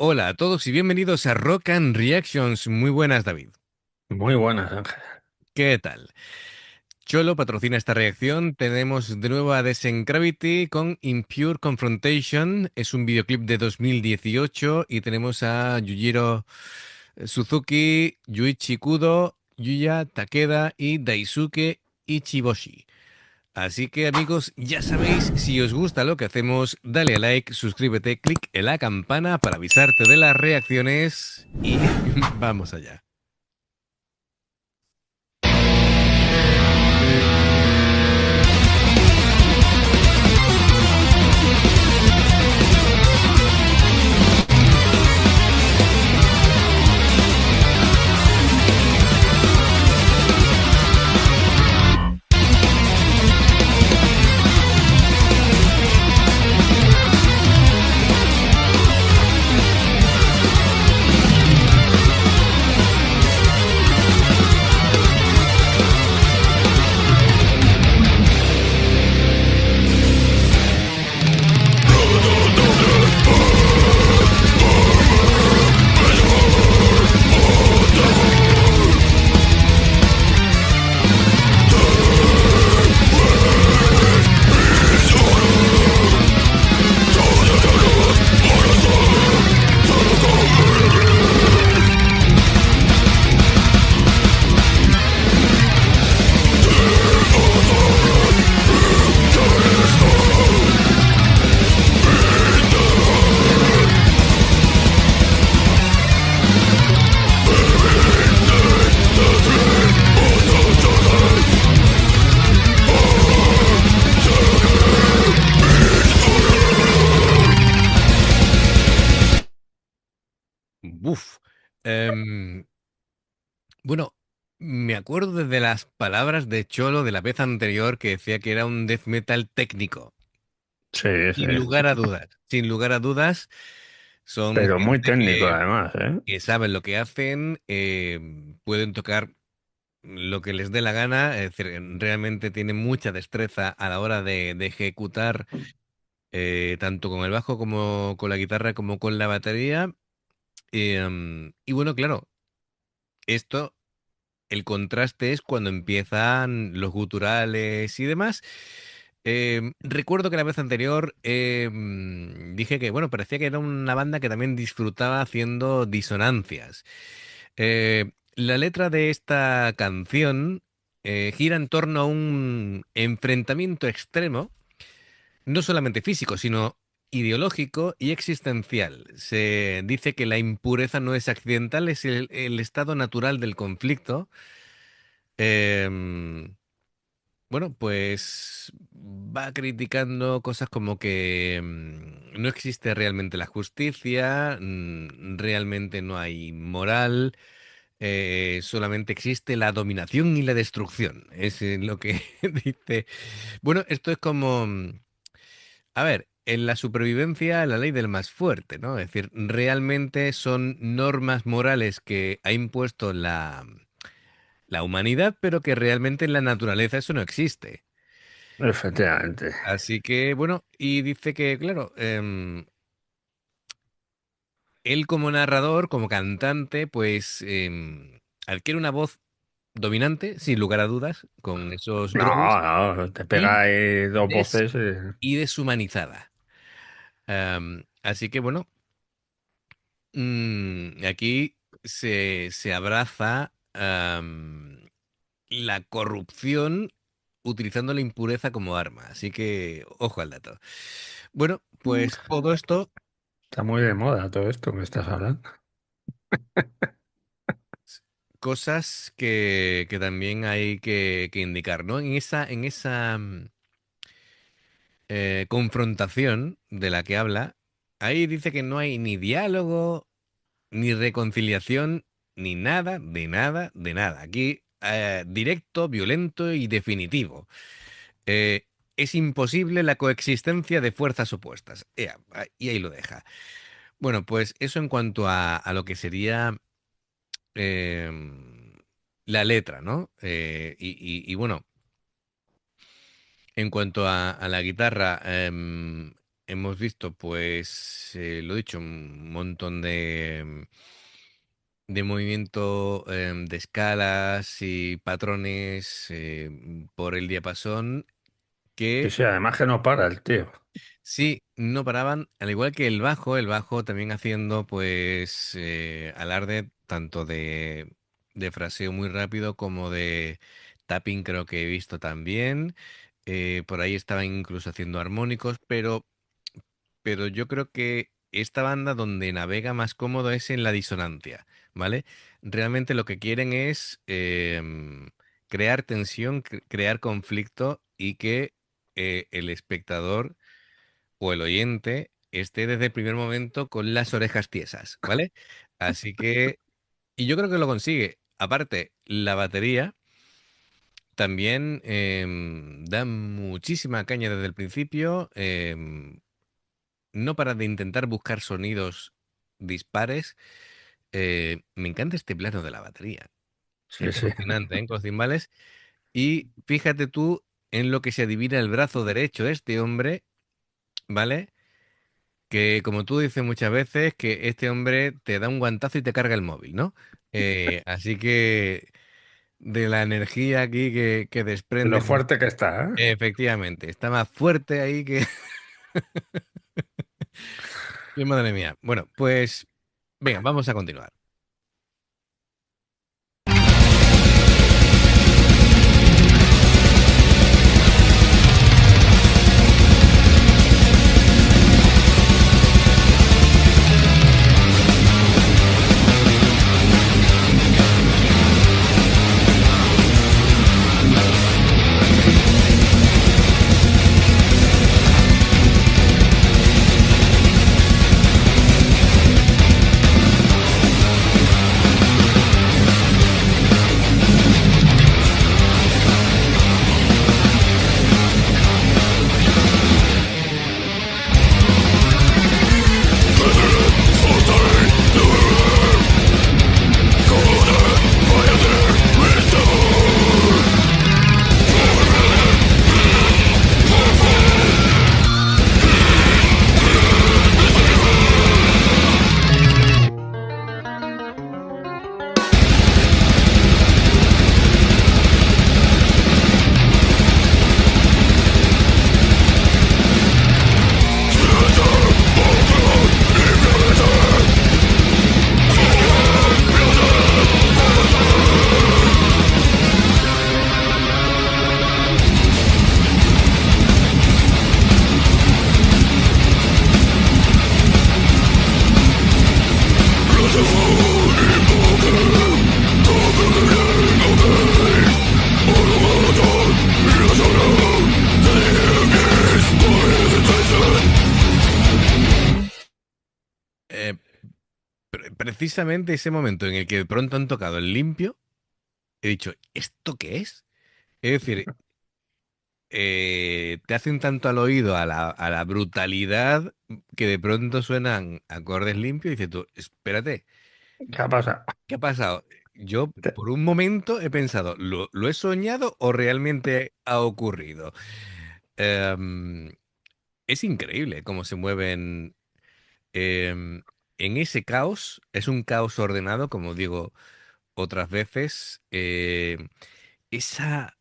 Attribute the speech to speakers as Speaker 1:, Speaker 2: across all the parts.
Speaker 1: Hola a todos y bienvenidos a Rock and Reactions. Muy buenas, David.
Speaker 2: Muy buenas, Ángel.
Speaker 1: ¿Qué tal? Cholo patrocina esta reacción. Tenemos de nuevo a Desencravity con Impure Confrontation. Es un videoclip de 2018 y tenemos a Yujiro Suzuki, Yuichi Kudo, Yuya Takeda y Daisuke Ichiboshi. Así que amigos, ya sabéis, si os gusta lo que hacemos, dale a like, suscríbete, clic en la campana para avisarte de las reacciones y vamos allá. Buf. Em, bueno, me acuerdo desde las palabras de Cholo de la vez anterior que decía que era un death metal técnico.
Speaker 2: Sí, sí.
Speaker 1: Sin lugar a dudas. Sin lugar a dudas, son
Speaker 2: Pero muy
Speaker 1: gente
Speaker 2: técnico además, ¿eh?
Speaker 1: que saben lo que hacen, pueden tocar lo que les dé la gana, es decir, realmente tienen mucha destreza a la hora de ejecutar tanto con el bajo como con la guitarra como con la batería. Y bueno, claro, esto, el contraste es cuando empiezan los guturales y demás. Recuerdo que la vez anterior dije que, bueno, parecía que era una banda que también disfrutaba haciendo disonancias. La letra de esta canción gira en torno a un enfrentamiento extremo, no solamente físico, sino ideológico y existencial. Se dice que la impureza no es accidental, es el estado natural del conflicto. Em, bueno, pues va criticando cosas como que no existe realmente la justicia, realmente no hay moral, solamente existe la dominación y la destrucción. Es lo que dice. Bueno, esto es como, a ver, en la supervivencia, la ley del más fuerte, ¿no? Es decir, realmente son normas morales que ha impuesto la humanidad, pero que realmente en la naturaleza eso no existe.
Speaker 2: Efectivamente.
Speaker 1: Así que, bueno, y dice que, claro, él como narrador, como cantante, pues adquiere una voz dominante, sin lugar a dudas, con esos
Speaker 2: No,
Speaker 1: groves,
Speaker 2: no, te
Speaker 1: y,
Speaker 2: pega ahí dos
Speaker 1: des-
Speaker 2: voces.
Speaker 1: y deshumanizada. Así que, bueno, aquí se abraza la corrupción utilizando la impureza como arma. Así que, ojo al dato. Bueno, pues todo esto,
Speaker 2: Está muy de moda todo esto que estás hablando.
Speaker 1: cosas que también hay que indicar, ¿no? En esa confrontación de la que habla, ahí dice que no hay ni diálogo, ni reconciliación, ni nada, de nada, de nada. Aquí, directo, violento y definitivo. Es imposible la coexistencia de fuerzas opuestas. Ea, y ahí lo deja. Bueno, pues eso en cuanto a lo que sería la letra, ¿no? Y bueno, en cuanto a la guitarra, hemos visto, pues, lo dicho, un montón de movimiento, de escalas y patrones por el diapasón
Speaker 2: Sí,
Speaker 1: que
Speaker 2: sí, además que no para el tío.
Speaker 1: sí, no paraban, al igual que el bajo también haciendo pues alarde tanto de fraseo muy rápido como de tapping creo que he visto también. Por ahí estaban incluso haciendo armónicos, pero yo creo que esta banda donde navega más cómodo es en la disonancia, ¿vale? Realmente lo que quieren es crear tensión, crear conflicto y que el espectador o el oyente esté desde el primer momento con las orejas tiesas, ¿vale? Así que, y yo creo que lo consigue. Aparte, la batería también da muchísima caña desde el principio. No para de intentar buscar sonidos dispares. Me encanta este plano de la batería.
Speaker 2: Sí,
Speaker 1: Es
Speaker 2: sí.
Speaker 1: alucinante, ¿eh? Con los cimbales. Y fíjate tú en lo que se adivina el brazo derecho de este hombre, ¿vale? Que como tú dices muchas veces, que este hombre te da un guantazo y te carga el móvil, ¿no? Así que de la energía aquí que
Speaker 2: De lo
Speaker 1: desprende, pues,
Speaker 2: fuerte que está, ¿eh?
Speaker 1: efectivamente, está más fuerte ahí que... ¡Qué madre mía! Bueno, pues venga, vamos a continuar. Eh, Precisamente ese momento en el que de pronto han tocado el limpio, he dicho, ¿esto qué es? Es decir, te hacen tanto al oído a la brutalidad que de pronto suenan acordes limpios y dices tú, espérate,
Speaker 2: ¿Qué ha pasado?
Speaker 1: ¿qué ha pasado? Yo
Speaker 2: Te-
Speaker 1: por un momento he pensado, lo he soñado o realmente ha ocurrido? Em, es increíble cómo se mueven en ese caos. Es un caos ordenado, como digo otras veces. Esa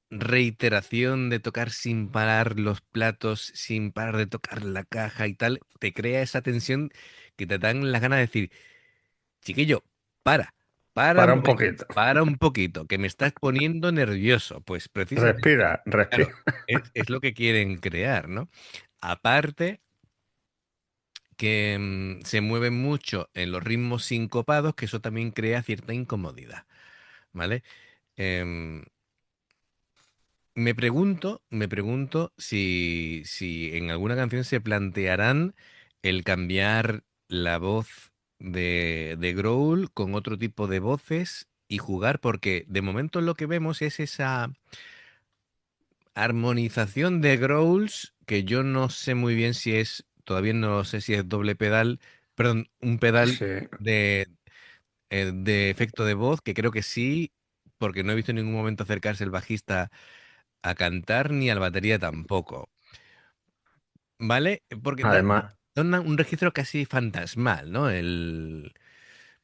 Speaker 1: reiteración de tocar sin parar los platos, sin parar de tocar la caja y tal, te crea esa tensión que te dan las ganas de decir, chiquillo, para, para un
Speaker 2: Para un
Speaker 1: momento,
Speaker 2: poquito.
Speaker 1: para un poquito, que me estás poniendo nervioso. Pues precisamente,
Speaker 2: Respira, respira.
Speaker 1: claro, es lo que quieren crear, ¿no? Aparte que se mueven mucho en los ritmos sincopados, que eso también crea cierta incomodidad, ¿vale? Em, me pregunto si en alguna canción se plantearán el cambiar la voz de Growl con otro tipo de voces y jugar, porque de momento lo que vemos es esa armonización de Growls que yo no sé muy bien si es, todavía no sé si es doble pedal, perdón, un pedal
Speaker 2: Sí.
Speaker 1: de efecto de voz, que creo que sí, porque no he visto en ningún momento acercarse el bajista a cantar ni al batería tampoco. ¿vale? Porque da
Speaker 2: Además,
Speaker 1: un registro casi fantasmal, ¿no?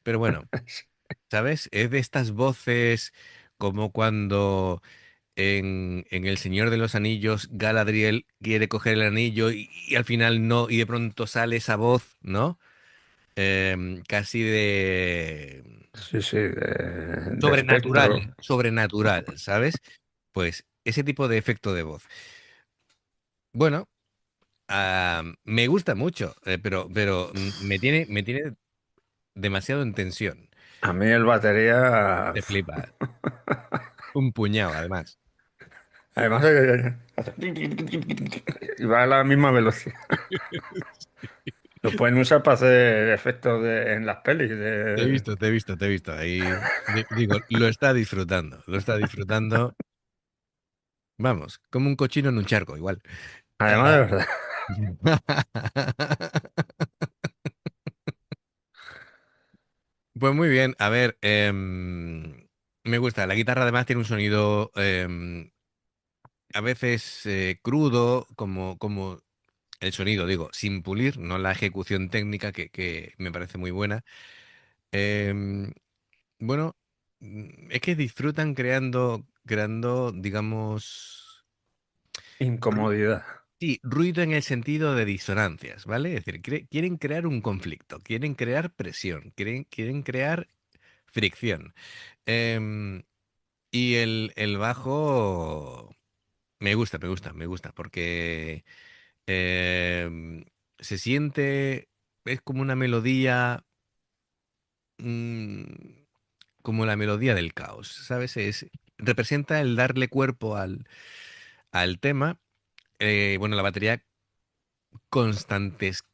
Speaker 1: Pero bueno, ¿sabes? Es de estas voces como cuando en El Señor de los Anillos Galadriel quiere coger el anillo y al final no, y de pronto sale esa voz, ¿no? Casi de
Speaker 2: sí, sí, de espectro.
Speaker 1: sobrenatural, sobrenatural, ¿sabes? Pues ese tipo de efecto de voz. Bueno, me gusta mucho, pero me tiene demasiado en tensión.
Speaker 2: A mí el batería,
Speaker 1: Te flipa. Un puñado, además.
Speaker 2: además, y va a la misma velocidad. Lo pueden usar para hacer efectos en las pelis.
Speaker 1: Te he visto, te he visto, te he visto. Ahí digo, lo está disfrutando, lo está disfrutando. Vamos, como un cochino en un charco, igual.
Speaker 2: Además, de verdad.
Speaker 1: Pues muy bien, a ver, me gusta. La guitarra además tiene un sonido a veces crudo, como el sonido, digo, sin pulir, no la ejecución técnica que me parece muy buena. Em, bueno, es que disfrutan creando, digamos, ru-
Speaker 2: Incomodidad.
Speaker 1: sí, ruido en el sentido de disonancias, ¿vale? Es decir, quieren crear un conflicto, quieren crear presión, quieren crear fricción. Em, y el bajo me gusta, porque se siente, es como una melodía, mm, como la melodía del caos, ¿sabes? Representa el darle cuerpo al tema. Bueno, la batería, constantes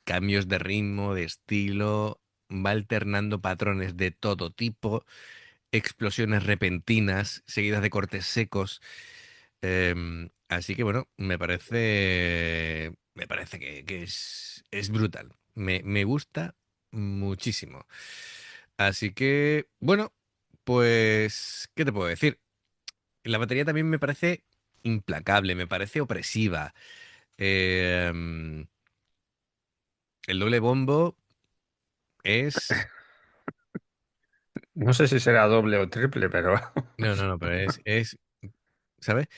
Speaker 1: cambios de ritmo, de estilo, va alternando patrones de todo tipo, explosiones repentinas, seguidas de cortes secos. Así que bueno, me parece que es brutal. Me gusta muchísimo. Así que, bueno, pues, ¿qué te puedo decir? La batería también me parece implacable, me parece opresiva. Em, el doble bombo es...
Speaker 2: No sé si será doble o triple, pero
Speaker 1: No, no, no, pero ¿sabes?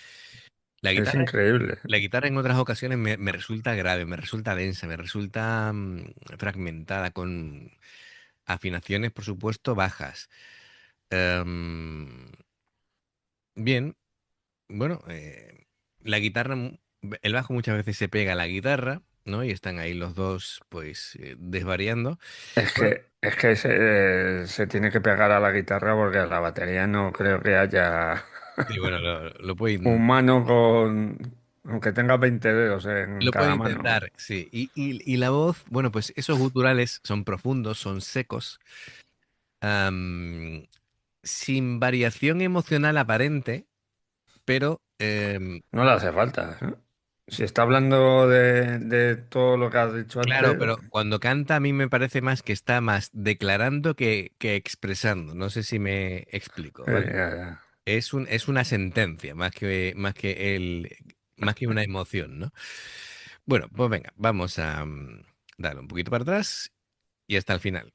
Speaker 1: La
Speaker 2: es
Speaker 1: guitarra,
Speaker 2: increíble.
Speaker 1: la guitarra en otras ocasiones me resulta grave, me resulta densa, me resulta fragmentada, con afinaciones, por supuesto, bajas. Em, bien, bueno, la guitarra, el bajo muchas veces se pega a la guitarra, ¿no? Y están ahí los dos, pues, desvariando. Bueno,
Speaker 2: Es que se tiene que pegar a la guitarra porque a la batería no creo que haya
Speaker 1: sí, bueno, lo puede,
Speaker 2: un mano aunque tenga 20 dedos en
Speaker 1: lo puede
Speaker 2: cada mano.
Speaker 1: intentar, sí. Y la voz, bueno, pues esos guturales son profundos, son secos, am, sin variación emocional aparente, pero
Speaker 2: No le hace falta, ¿eh? Si está hablando de todo lo que has dicho
Speaker 1: claro,
Speaker 2: antes,
Speaker 1: pero cuando canta a mí me parece más que está más declarando que expresando. No sé si me explico, ¿vale?
Speaker 2: ya, ya.
Speaker 1: Es una sentencia, más que una emoción, ¿no? Bueno, pues venga, vamos a darle un poquito para atrás y hasta el final.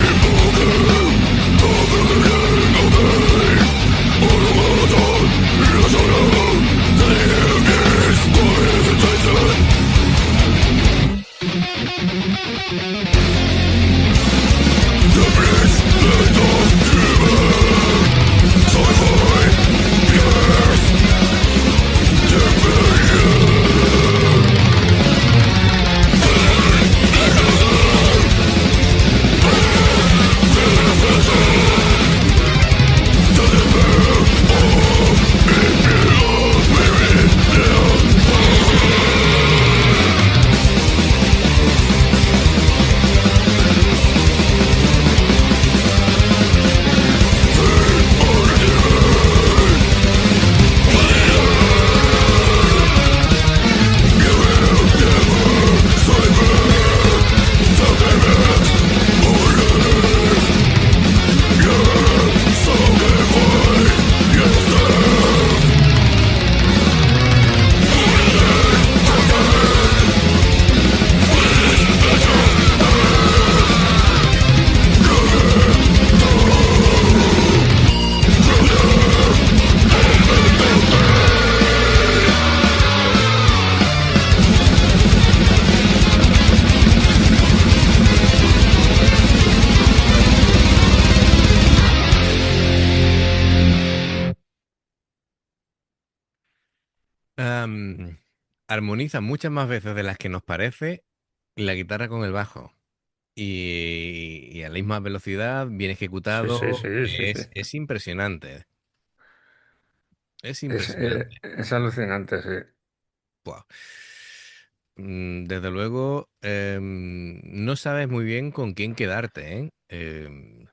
Speaker 1: Am, armoniza muchas más veces de las que nos parece la guitarra con el bajo. Y a la misma velocidad, bien
Speaker 2: Sí, sí,
Speaker 1: ejecutado,
Speaker 2: sí, sí, sí.
Speaker 1: es impresionante. Es
Speaker 2: Es,
Speaker 1: impresionante.
Speaker 2: es alucinante, sí.
Speaker 1: Buah. Desde luego, no sabes muy bien con quién quedarte, ¿eh?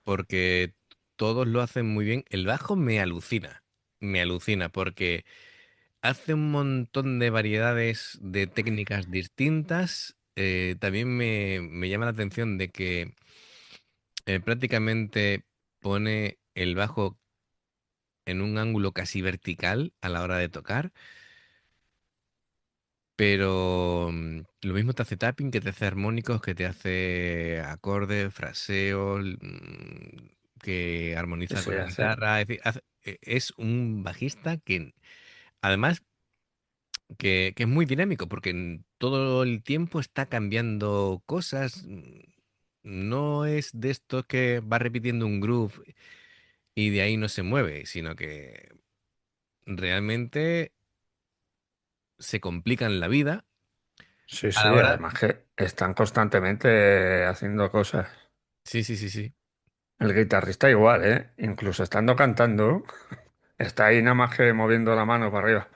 Speaker 1: Porque todos lo hacen muy bien. El bajo me alucina, porque hace un montón de variedades de técnicas distintas. También me llama la atención de que prácticamente pone el bajo en un ángulo casi vertical a la hora de tocar. Pero lo mismo te hace tapping, que te hace armónicos, que te hace acordes, fraseos, que
Speaker 2: Sí,
Speaker 1: armoniza
Speaker 2: sí,
Speaker 1: con la guitarra. Es decir, es un bajista que además que es muy dinámico porque todo el tiempo está cambiando cosas. No es de estos que va repitiendo un groove y de ahí no se mueve, sino que realmente se complican la vida
Speaker 2: sí,
Speaker 1: a la
Speaker 2: sí,
Speaker 1: hora.
Speaker 2: además que están constantemente haciendo cosas.
Speaker 1: Sí, sí, sí, sí.
Speaker 2: El guitarrista igual, ¿eh? Incluso estando cantando, está ahí nada más que moviendo la mano para arriba.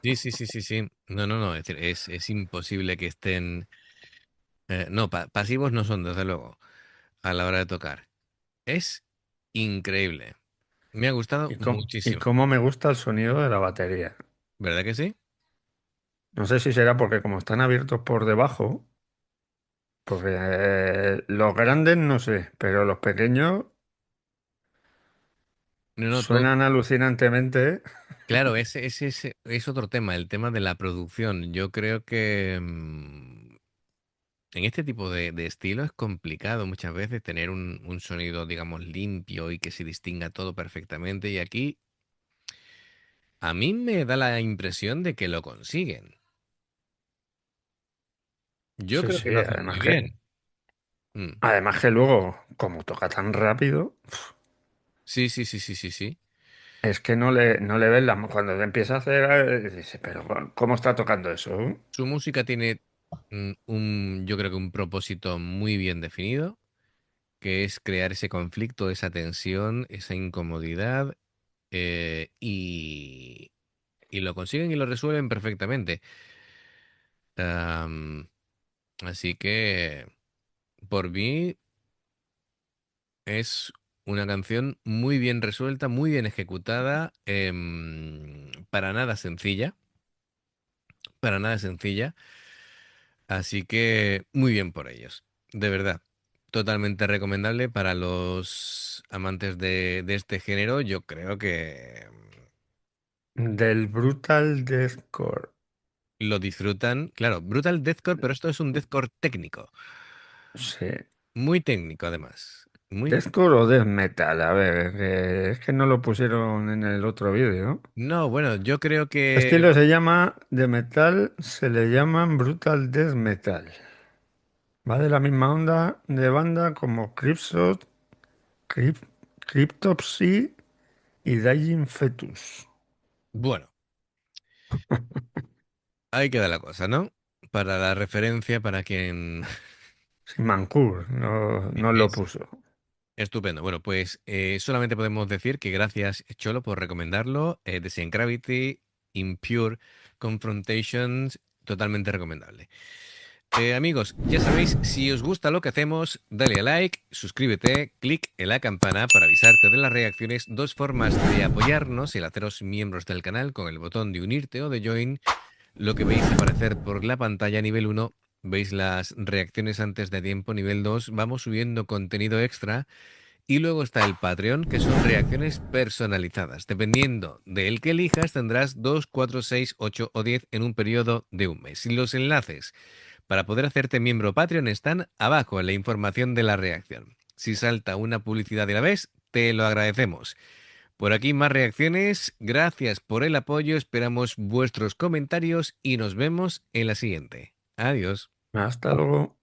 Speaker 1: Sí, sí, sí, sí, sí. No, no, no. Es decir, es imposible que estén. No, pasivos no son, desde luego, a la hora de tocar. Es increíble. Me ha gustado
Speaker 2: Y
Speaker 1: muchísimo.
Speaker 2: cómo me gusta el sonido de la batería.
Speaker 1: ¿Verdad que sí?
Speaker 2: No sé si será porque como están abiertos por debajo, porque los grandes no sé, pero los pequeños
Speaker 1: No, no, todo.
Speaker 2: suenan alucinantemente.
Speaker 1: Claro, ese es otro tema, el tema de la producción. Yo creo que en este tipo de estilo es complicado muchas veces tener un sonido, digamos, limpio y que se distinga todo perfectamente. Y aquí a mí me da la impresión de que lo consiguen. Yo
Speaker 2: Sí,
Speaker 1: creo
Speaker 2: sí,
Speaker 1: que lo hacen muy bien. Mm.
Speaker 2: además que luego, como toca tan rápido,
Speaker 1: Sí, sí, sí, sí, sí, sí.
Speaker 2: es que no le ves la... Cuando empieza a hacer, dice, pero ¿cómo está tocando eso?
Speaker 1: Su música tiene yo creo que un propósito muy bien definido, que es crear ese conflicto, esa tensión, esa incomodidad, y lo consiguen y lo resuelven perfectamente. Am, Así que, por mí, es una canción muy bien resuelta, muy bien ejecutada, para nada sencilla, para nada sencilla. Así que muy bien por ellos, de verdad. Totalmente recomendable para los amantes de este género. Yo creo que
Speaker 2: Del Brutal Deathcore.
Speaker 1: lo disfrutan. Claro, Brutal Deathcore, pero esto es un deathcore técnico.
Speaker 2: Sí.
Speaker 1: Muy técnico, además. Muy.
Speaker 2: ¿Deathcore o Death Metal? A ver, es que no lo pusieron en el otro vídeo.
Speaker 1: No, bueno, yo creo
Speaker 2: Este
Speaker 1: que.
Speaker 2: estilo se llama, de metal, se le llaman Brutal Death Metal. Va de la misma onda de banda como Creepshot, Crypt- Cryptopsy y Dying Fetus.
Speaker 1: Bueno, ahí queda la cosa, ¿no? Para la referencia, para quien.
Speaker 2: Sin Mancour, no, no lo
Speaker 1: Es
Speaker 2: puso.
Speaker 1: estupendo. Bueno, pues solamente podemos decir que gracias, Cholo, por recomendarlo. Gravity, Impure, Confrontations, totalmente recomendable. Amigos, ya sabéis, si os gusta lo que hacemos, dale a like, suscríbete, clic en la campana para avisarte de las reacciones. Dos formas de apoyarnos: el haceros miembros del canal con el botón de unirte o de join. Lo que veis aparecer por la pantalla nivel uno, veis las reacciones antes de tiempo nivel 2. Vamos subiendo contenido extra. Y luego está el Patreon, que son reacciones personalizadas. Dependiendo del que elijas, tendrás 2, 4, 6, 8 o 10 en un periodo de un mes. Y los enlaces para poder hacerte miembro Patreon están abajo en la información de la reacción. Si salta una publicidad de la vez, te lo agradecemos. Por aquí más reacciones. Gracias por el apoyo. Esperamos vuestros comentarios y nos vemos en la siguiente. Adiós.
Speaker 2: Hasta luego.